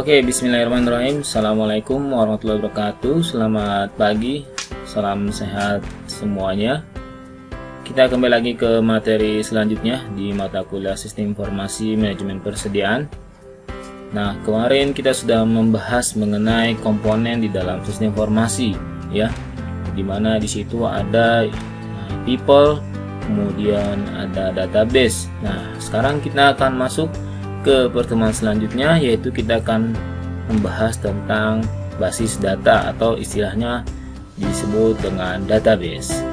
Oke, bismillahirrahmanirrahim. Assalamualaikum warahmatullahi wabarakatuh. Selamat pagi, salam sehat semuanya. Kita kembali lagi ke materi selanjutnya di mata kuliah Sistem Informasi Manajemen Persediaan. Nah, kemarin kita sudah membahas mengenai komponen di dalam sistem informasi, ya, dimana di situ ada people, kemudian ada database. Nah, sekarang kita akan masuk ke pertemuan selanjutnya, yaitu kita akan membahas tentang basis data atau istilahnya disebut dengan database.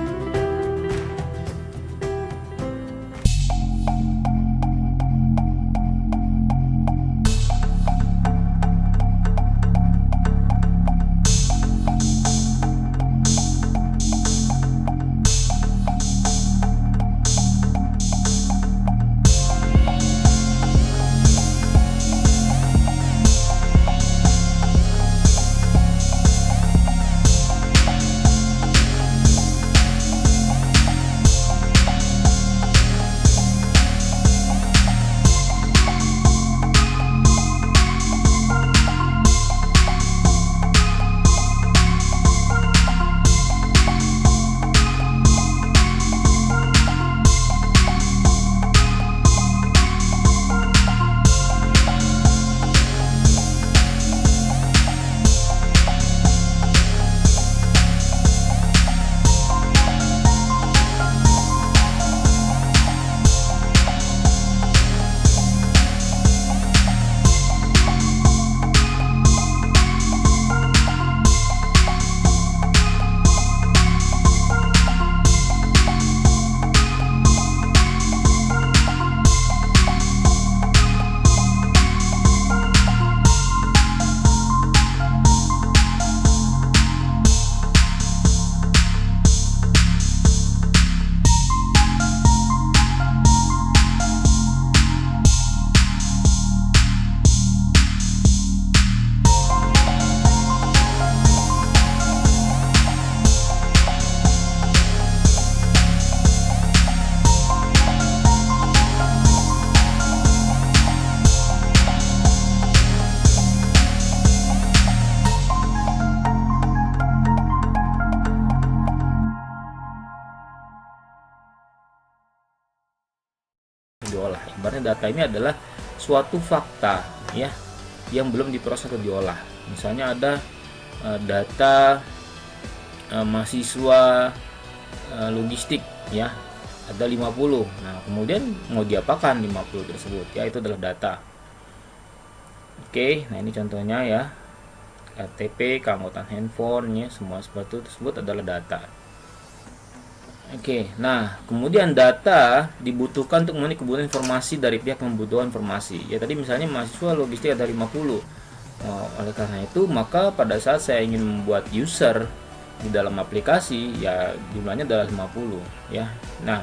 Diolah. Ibaratnya data ini adalah suatu fakta, ya, yang belum diproses atau diolah. Misalnya ada data mahasiswa logistik, ya, ada 50. Nah, kemudian mau diapakan 50 tersebut? Ya, itu adalah data. Oke, nah ini contohnya, ya. KTP, keanggotaan handphone, ya, semua seperti itu tersebut adalah data. Oke, nah kemudian data dibutuhkan untuk memenuhi kebutuhan informasi dari pihak yang membutuhkan informasi. Ya, tadi misalnya mahasiswa logistik ada 50. Oleh karena itu, maka pada saat saya ingin membuat user di dalam aplikasi, ya jumlahnya adalah 50, ya. Nah,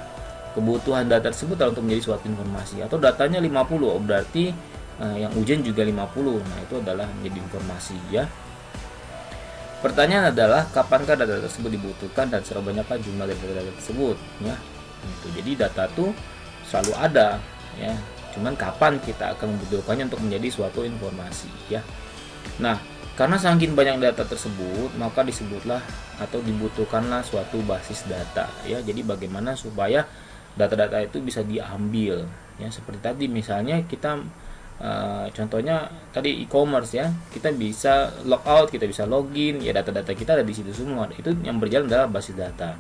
kebutuhan data tersebut adalah untuk menjadi suatu informasi, atau datanya 50, berarti yang ujian juga 50. Nah, itu adalah menjadi informasi, ya. Pertanyaan adalah kapankah data tersebut dibutuhkan dan seberapa banyakkah jumlah dari data tersebut, ya. Jadi data itu selalu ada, ya. Cuman kapan kita akan membutuhkannya untuk menjadi suatu informasi, ya. Nah, karena saking banyak data tersebut, maka disebutlah atau dibutuhkanlah suatu basis data, ya. Jadi bagaimana supaya data-data itu bisa diambil, ya. Seperti tadi misalnya kita contohnya tadi e-commerce, ya, kita bisa logout, kita bisa login, ya, data-data kita ada di situ semua. Itu yang berjalan adalah basis data.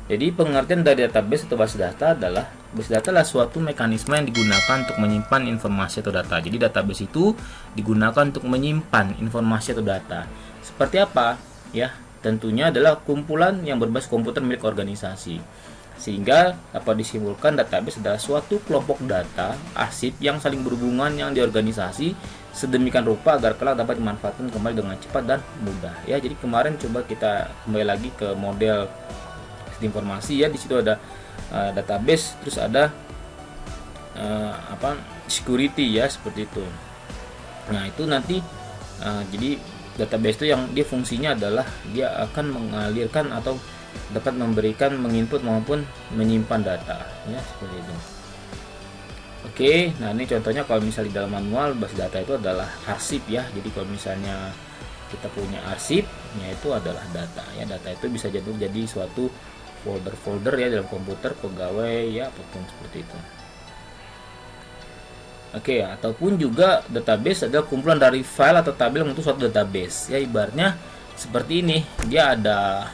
Jadi pengertian dari database atau basis data adalah suatu mekanisme yang digunakan untuk menyimpan informasi atau data. Jadi database itu digunakan untuk menyimpan informasi atau data. Seperti apa? Ya, tentunya adalah kumpulan yang berbasis komputer milik organisasi. Sehingga dapat disimpulkan database adalah suatu kelompok data arsip yang saling berhubungan yang diorganisasi sedemikian rupa agar kelak dapat dimanfaatkan kembali dengan cepat dan mudah, ya. Jadi kemarin coba kita kembali lagi ke model sistem informasi, ya. Di situ ada database, terus ada security, ya, seperti itu. Nah, itu nanti jadi database itu yang dia fungsinya adalah dia akan mengalirkan atau dapat memberikan menginput maupun menyimpan data, ya, seperti itu. Oke, nah ini contohnya kalau misalnya di dalam manual basis data itu adalah arsip ya. Jadi kalau misalnya kita punya arsip, itu adalah data ya. Data itu bisa jadi suatu folder-folder ya dalam komputer pegawai ya, apapun seperti itu. Oke, ataupun juga database adalah kumpulan dari file atau tabel untuk suatu database ya. Ibaratnya seperti ini, dia ada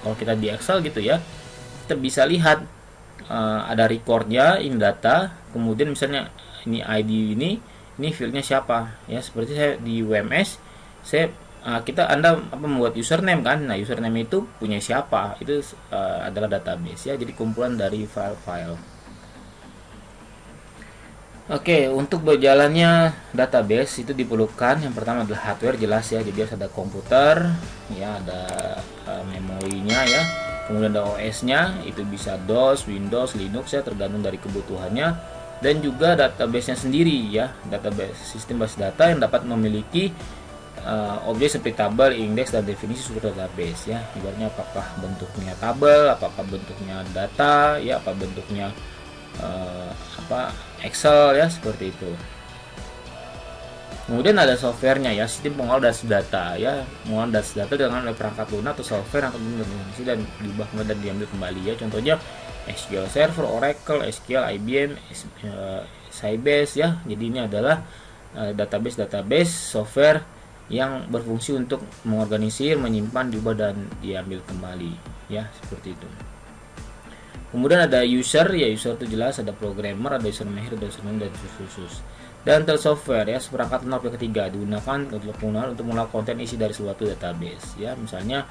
kalau kita di Excel gitu ya, kita bisa lihat ada recordnya, in data, kemudian misalnya ini ID ini fieldnya siapa ya. Seperti saya di WMS, Anda membuat username kan. Nah, username itu punya siapa, itu adalah database ya, jadi kumpulan dari file-file. Oke, untuk berjalannya database itu diperlukan yang pertama adalah hardware, jelas ya. Jadi harus ada komputer ya, ada memorinya ya, kemudian ada OS-nya, itu bisa DOS, Windows, Linux ya, tergantung dari kebutuhannya. Dan juga database-nya sendiri ya, database sistem basis data yang dapat memiliki objek seperti tabel, indeks, dan definisi suatu database ya. Ibaratnya apakah bentuknya tabel, apakah bentuknya data ya, apa bentuknya Excel ya, seperti itu. Kemudian ada softwarenya ya, sistem pengolah data ya, mengolah data dengan perangkat lunak atau software yang kemudian diisi dan diubah dan diambil kembali ya. Contohnya SQL Server, Oracle, SQL, IBM, Sybase ya. Jadi ini adalah database software yang berfungsi untuk mengorganisir, menyimpan, diubah dan diambil kembali ya, seperti itu. Kemudian ada user ya, user itu jelas, ada programmer, ada user mahir, ada user dan khusus. Dan software ya, seperangkat lunak yang ketiga digunakan untuk mengolah konten isi dari suatu database ya. Misalnya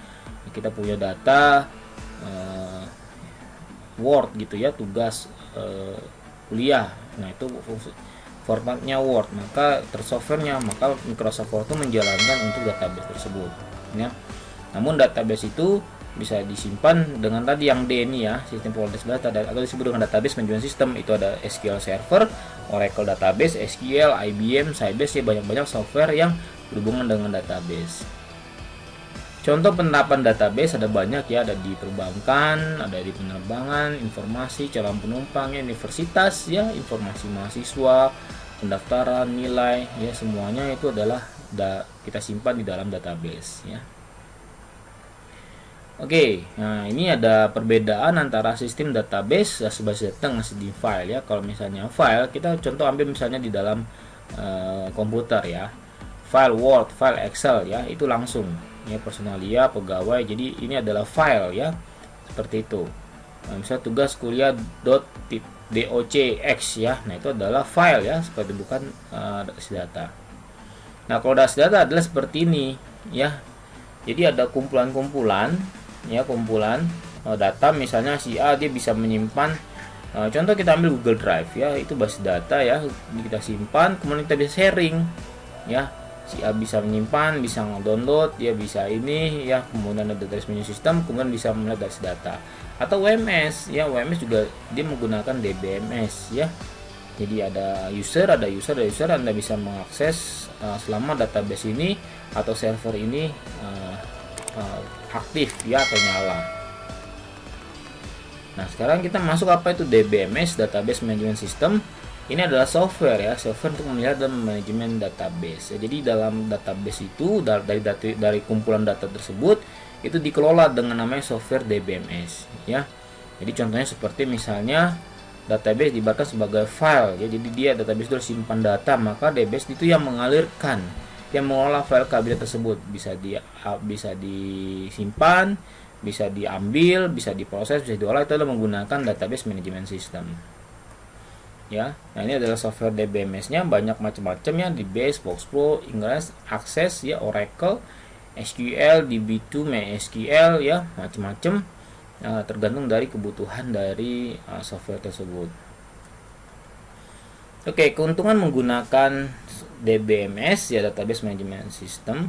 kita punya data Word gitu ya, tugas kuliah. Nah, itu formatnya Word, maka softwarenya, maka Microsoft Word itu menjalankan untuk database tersebut ya. Namun database itu bisa disimpan dengan tadi yang D ini ya, sistem pengolah data, atau disebut dengan database management system. Itu ada SQL Server, Oracle Database, SQL, IBM, Sybase ya, banyak-banyak software yang berhubungan dengan database. Contoh penerapan database ada banyak ya, ada di perbankan, ada di penerbangan, informasi calon penumpang ya, universitas ya, informasi mahasiswa, pendaftaran, nilai ya, semuanya itu adalah kita simpan di dalam database ya. Oke, nah ini ada perbedaan antara sistem database basis data ngasih di file ya. Kalau misalnya file, kita contoh ambil misalnya di dalam komputer ya, file Word, file Excel ya, itu langsung ya, personalia, pegawai. Jadi ini adalah file ya, seperti itu. Nah, misalnya tugas kuliah .docx ya, nah itu adalah file ya, seperti bukan data. Nah, kalau data adalah seperti ini ya. Jadi ada kumpulan-kumpulan ya, kumpulan data. Misalnya si A dia bisa menyimpan contoh kita ambil Google Drive ya, itu basis data ya, kita simpan, kemudian kita bisa sharing ya. Si A bisa menyimpan, bisa nge-download, dia bisa ini ya, kemudian ada database management system, kemudian bisa melihat basis data. Atau WMS ya, WMS juga dia menggunakan DBMS ya. Jadi ada user, Anda bisa mengakses selama database ini atau server ini aktif ya atau nyala. Nah, sekarang kita masuk apa itu DBMS, Database Management System. Ini adalah software ya, software untuk memelihara dan manajemen database. Jadi dalam database itu dari kumpulan data tersebut itu dikelola dengan namanya software DBMS ya. Jadi contohnya seperti misalnya database dibatas sebagai file ya. Jadi dia database itu simpan data, maka database itu yang mengalirkan, yang mengolah file kabinet tersebut, bisa disimpan, bisa diambil, bisa diproses, bisa diolah. Itu adalah menggunakan database management system ya. Nah, ini adalah software DBMS-nya, banyak macam-macam ya, DBase, Foxpro, Ingress, Access ya, Oracle, SQL, DB2, MySQL ya, macam-macam tergantung dari kebutuhan dari software tersebut. Oke, keuntungan menggunakan DBMS ya, Database Management System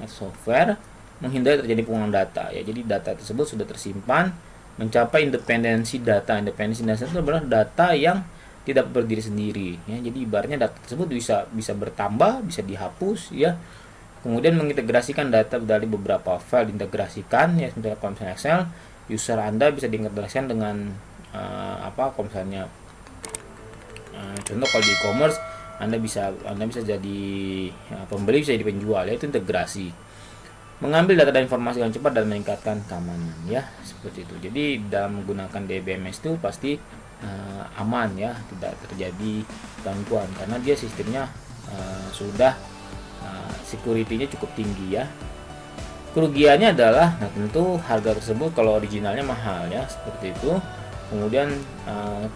software, menghindari terjadi penggunaan data ya. Jadi data tersebut sudah tersimpan, mencapai independensi data. Independensi data itu adalah data yang tidak berdiri sendiri ya. Jadi ibaratnya data tersebut bisa bertambah, bisa dihapus ya. Kemudian mengintegrasikan data dari beberapa file, diintegrasikan ya, misalnya kalau misalnya Excel, user Anda bisa diintegrasikan dengan kalau misalnya Contoh kalau di e-commerce, Anda bisa jadi pembeli, bisa jadi penjual, ya, itu integrasi. Mengambil data dan informasi dengan cepat dan meningkatkan keamanan, ya, seperti itu. Jadi dalam menggunakan DBMS itu pasti aman, ya, tidak terjadi gangguan karena dia sistemnya sudah security-nya cukup tinggi, ya. Kerugiannya adalah, nah, tentu harga tersebut kalau originalnya mahal, ya, seperti itu. Kemudian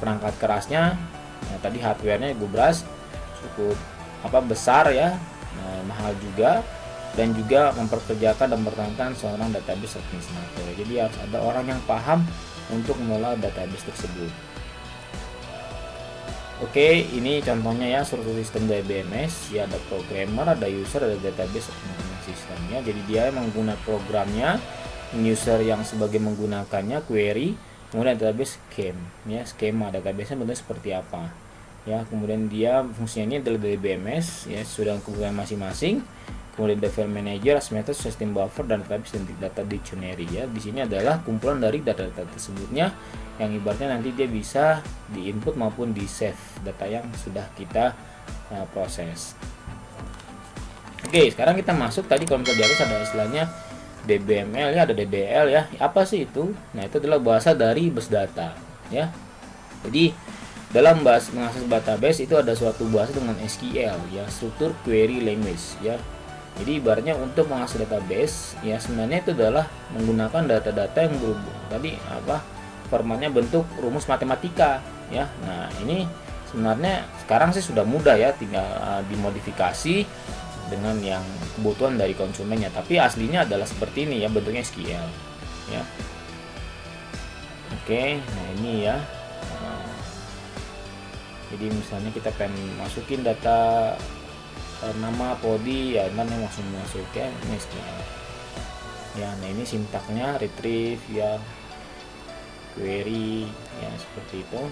perangkat kerasnya, tadi hardware-nya gubras cukup besar, ya, mahal juga, dan juga memperkerjakan dan mempertahankan seorang database administrator. Jadi harus ada orang yang paham untuk mengelola database tersebut. Oke, ini contohnya, ya, struktur sistem DBMS, ya, ada programmer, ada user, ada database sistemnya. Jadi dia menggunakan programnya, user yang sebagai menggunakannya, query, kemudian database scheme, ya, skema database-nya bentuknya seperti apa, ya. Kemudian dia fungsinya ini adalah DBMS, ya, sudah kebutuhan masing-masing. Kemudian ada file manager, method, system buffer, dan database dan data dictionary, ya. Di sini adalah kumpulan dari data-data tersebutnya yang ibaratnya nanti dia bisa di-input maupun di-save data yang sudah kita proses. Oke, sekarang kita masuk, tadi kalau misalnya di atas ada istilahnya DBML, ya, ada DDL, ya. Apa sih itu? Nah, itu adalah bahasa dari base data, ya. Jadi dalam mengakses database itu ada suatu bahasa dengan SQL, ya, struktur query language, ya. Jadi ibaratnya untuk mengakses database, ya, sebenarnya itu adalah menggunakan data-data yang tadi formatnya bentuk rumus matematika, ya. Nah, ini sebenarnya sekarang sih sudah mudah, ya, tinggal dimodifikasi dengan yang kebutuhan dari konsumennya, tapi aslinya adalah seperti ini, ya, bentuknya SQL, ya. Oke, nah ini, ya. Jadi misalnya kita pengen masukin data nama Podi, ya, nanti langsung masuk, ya, ini SQL, ya. Nah, ini sintaknya retrieve, ya, query, ya, seperti itu.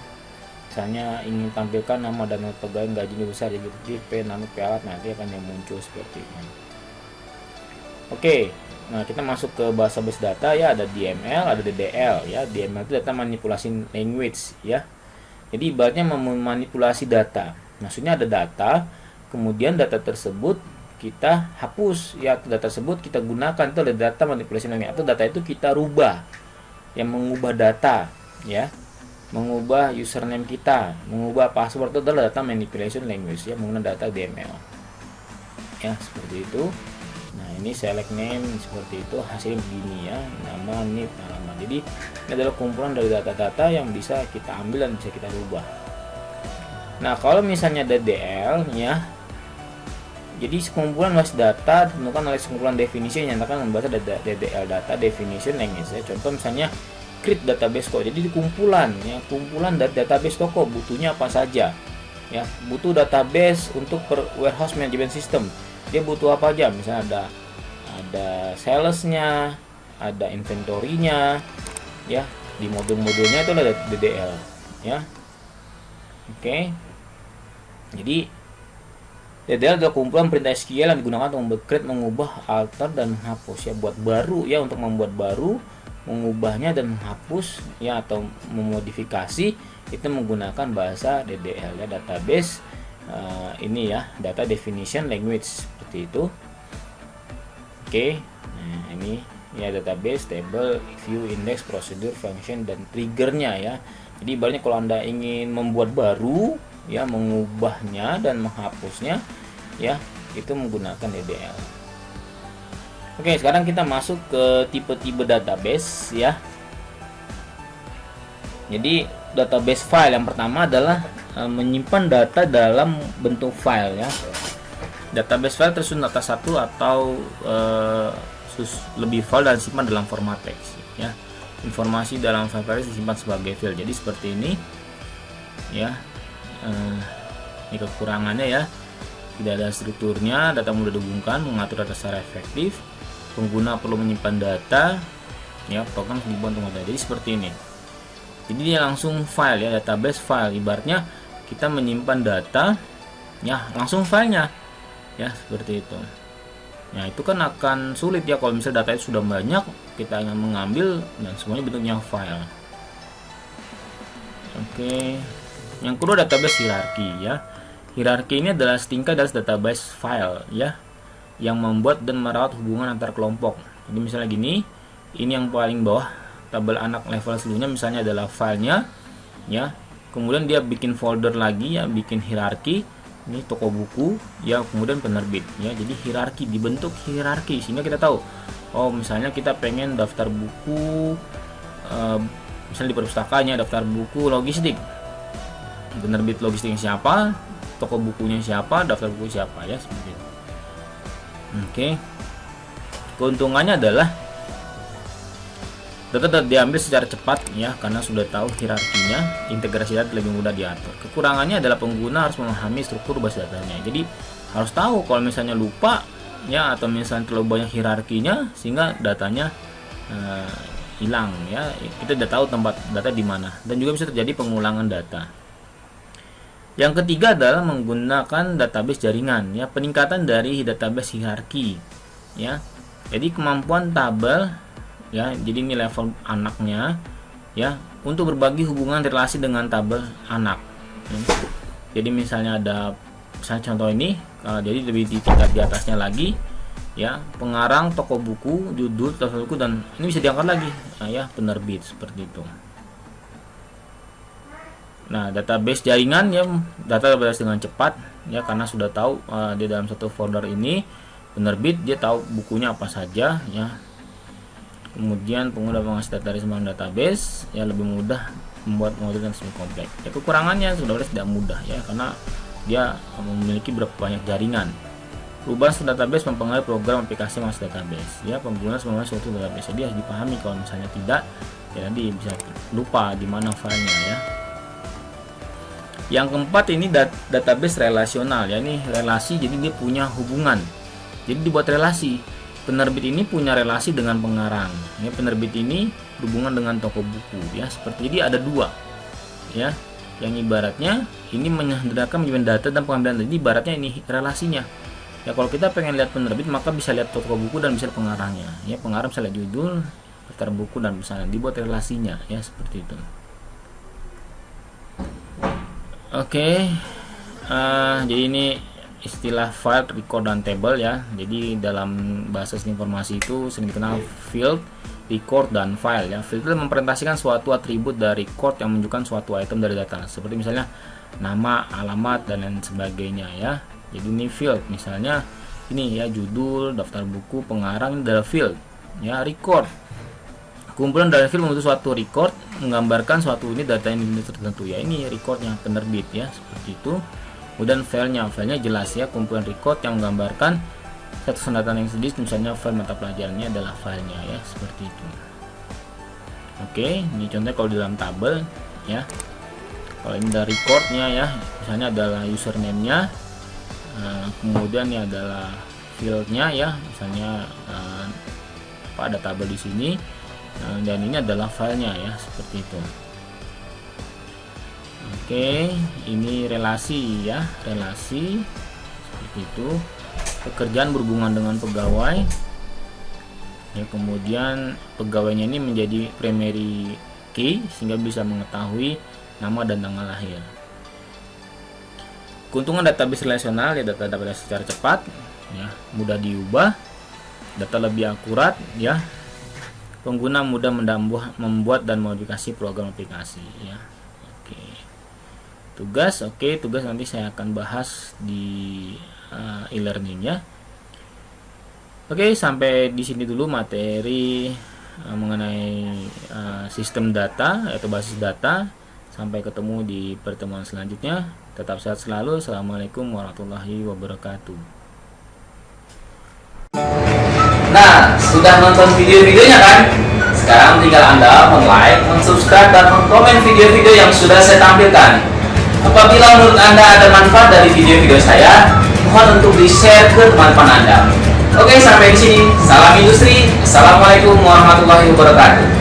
Misalnya ingin tampilkan nama dan pegawai gaji besar, jadi P, nama, P alat, nanti akan yang muncul seperti ini. Oke, nah kita masuk ke bahasa base data, ya, ada DML, ada DDL, ya. DML itu data manipulasi language, ya. Jadi ibaratnya memanipulasi data. Maksudnya ada data, kemudian data tersebut kita hapus, ya, data tersebut kita gunakan, itu ada data manipulasi language, atau data itu kita rubah, yang mengubah data, ya, mengubah username kita, mengubah password, itu adalah data manipulation language, ya, menggunakan data DML, ya, seperti itu. Nah, ini select name seperti itu, hasilnya begini, ya, nama, NIP, alamat. Jadi ini adalah kumpulan dari data-data yang bisa kita ambil dan bisa kita rubah. Nah, kalau misalnya DDL, ya, jadi sekumpulan base data ditentukan oleh sekumpulan definisi yang nyatakan membahas DDL, data definition language, ya. Contoh misalnya create database kok. Jadi kumpulan, ya, kumpulan dari database toko butuhnya apa saja, ya. Butuh database untuk warehouse management system. Dia butuh apa aja? Misalnya ada salesnya, ada inventory-nya, ya. Di modul-modulnya itu ada DDL, ya. Oke. Jadi DDL adalah kumpulan perintah SQL yang digunakan untuk create, mengubah, alter, dan menghapus, ya, buat baru, ya, untuk membuat baru, mengubahnya dan menghapus, ya, atau memodifikasi itu menggunakan bahasa DDL, ya, database ini, ya, data definition language, seperti itu. Oke. Nah, ini, ya, database, table, view, index, procedure, function, dan triggernya, ya. Jadi ibaratnya kalau Anda ingin membuat baru, ya, mengubahnya dan menghapusnya, ya, itu menggunakan DDL. Oke, sekarang kita masuk ke tipe-tipe database, ya. Jadi database file yang pertama adalah menyimpan data dalam bentuk file, ya. Database file tersusun atas satu atau lebih file dan simpan dalam format teks, ya. Informasi dalam file disimpan sebagai file. Jadi seperti ini, ya. Ini kekurangannya, ya, tidak ada strukturnya, data mudah dihubungkan, mengatur data secara efektif, pengguna perlu menyimpan data, ya, program dibuat untuk data. Jadi seperti ini. Jadi dia langsung file, ya, database file, ibaratnya kita menyimpan data, ya, langsung filenya, ya, seperti itu. Ya, itu kan akan sulit, ya, kalau misalnya data itu sudah banyak, kita ingin mengambil dan semuanya bentuknya file. Oke. Yang kedua, database hierarki ya. Hierarki ini adalah setingkat dari database file ya, yang membuat dan merawat hubungan antar kelompok. Jadi misalnya gini, ini yang paling bawah tabel anak level seluruhnya misalnya adalah filenya ya. Kemudian dia bikin folder lagi ya, bikin hierarki. Ini toko buku ya, kemudian penerbit ya. Jadi hierarki, dibentuk hierarki sehingga kita tahu, oh misalnya kita pengen daftar buku misalnya di perpustakanya daftar buku logistik, penerbit logistiknya siapa, toko bukunya siapa, daftar buku siapa ya, seperti itu. Oke. Keuntungannya adalah data diambil secara cepat ya, karena sudah tahu hierarkinya, integrasi data lebih mudah diatur. Kekurangannya adalah pengguna harus memahami struktur basis datanya. Jadi harus tahu kalau misalnya lupa ya, atau misalnya terlalu banyak hierarkinya sehingga datanya hilang ya. Kita tidak tahu tempat data di mana, dan juga bisa terjadi pengulangan data. Yang ketiga adalah menggunakan database jaringan ya, peningkatan dari database hierarki ya. Jadi kemampuan tabel ya, jadi ini level anaknya ya, untuk berbagi hubungan relasi dengan tabel anak ya. Jadi misalnya ada, misalnya contoh ini, jadi lebih di tingkat di atasnya lagi ya, pengarang, toko buku, judul, daftar buku, dan ini bisa diangkat lagi ya, penerbit, seperti itu. Nah, database jaringan ya, data berbasis dengan cepat ya, karena sudah tahu di dalam satu folder ini penerbit, dia tahu bukunya apa saja ya. Kemudian pengguna mengakses data dari semua database ya, lebih mudah membuat model yang semi kompleks. Ya, kekurangannya sudah tidak mudah ya, karena dia memiliki berapa banyak jaringan. Perubahan database mempengaruhi program aplikasi mengakses database ya. Pengguna semuanya suatu database, jadi harus dipahami. Kalau misalnya tidak ya, nanti bisa lupa di mana filenya ya. Yang keempat ini database relasional ya, ini relasi, jadi dia punya hubungan, jadi dibuat relasi. Penerbit ini punya relasi dengan pengarang ya, penerbit ini berhubungan dengan toko buku ya, seperti ini. Ada dua ya, yang ibaratnya ini menyederhanakan menjadi data dan pengambilan. Jadi ibaratnya ini relasinya ya. Kalau kita pengen lihat penerbit, maka bisa lihat toko buku dan bisa pengarangnya ya. Pengarang bisa lihat judul, daftar buku, dan misalnya dibuat relasinya ya, seperti itu. Oke. Jadi ini istilah file, record, dan table ya. Jadi dalam bahasa informasi itu sering dikenal field, record, dan file ya. Field itu mempresentasikan suatu atribut dari record yang menunjukkan suatu item dari data, seperti misalnya nama, alamat, dan lain sebagainya ya. Jadi ini field, misalnya ini ya, judul, daftar buku, pengarang, ini adalah field ya. Record, kumpulan dari field membentuk suatu record, menggambarkan suatu unit data yang tertentu ya. Ini recordnya penerbit ya, seperti itu. Kemudian filenya jelas ya, kumpulan record yang menggambarkan satu data yang sedih, misalnya file mata pelajarannya adalah filenya ya, seperti itu. Oke, ini contohnya kalau di dalam tabel ya. Kalau ini dari recordnya ya, misalnya adalah username-nya, kemudian ini adalah fieldnya ya, misalnya ada tabel di sini, dan ini adalah filenya ya, seperti itu. Oke, ini relasi ya, relasi seperti itu. Pekerjaan berhubungan dengan pegawai ya, kemudian pegawainya ini menjadi primary key sehingga bisa mengetahui nama dan tanggal lahir. Keuntungan database relasional ya, data dapat secara cepat ya, mudah diubah, data lebih akurat ya, pengguna mudah membuat dan modifikasi program aplikasi ya. Tugas, tugas nanti saya akan bahas di e-learning ya. Oke, sampai di sini dulu materi mengenai sistem data atau basis data. Sampai ketemu di pertemuan selanjutnya. Tetap sehat selalu. Assalamualaikum warahmatullahi wabarakatuh. Nah, sudah nonton video-videonya kan? Sekarang tinggal Anda like, subscribe, dan komen video-video yang sudah saya tampilkan. Apabila menurut Anda ada manfaat dari video-video saya, mohon untuk di-share ke teman-teman Anda. Oke, sampai di sini. Salam industri. Assalamualaikum warahmatullahi wabarakatuh.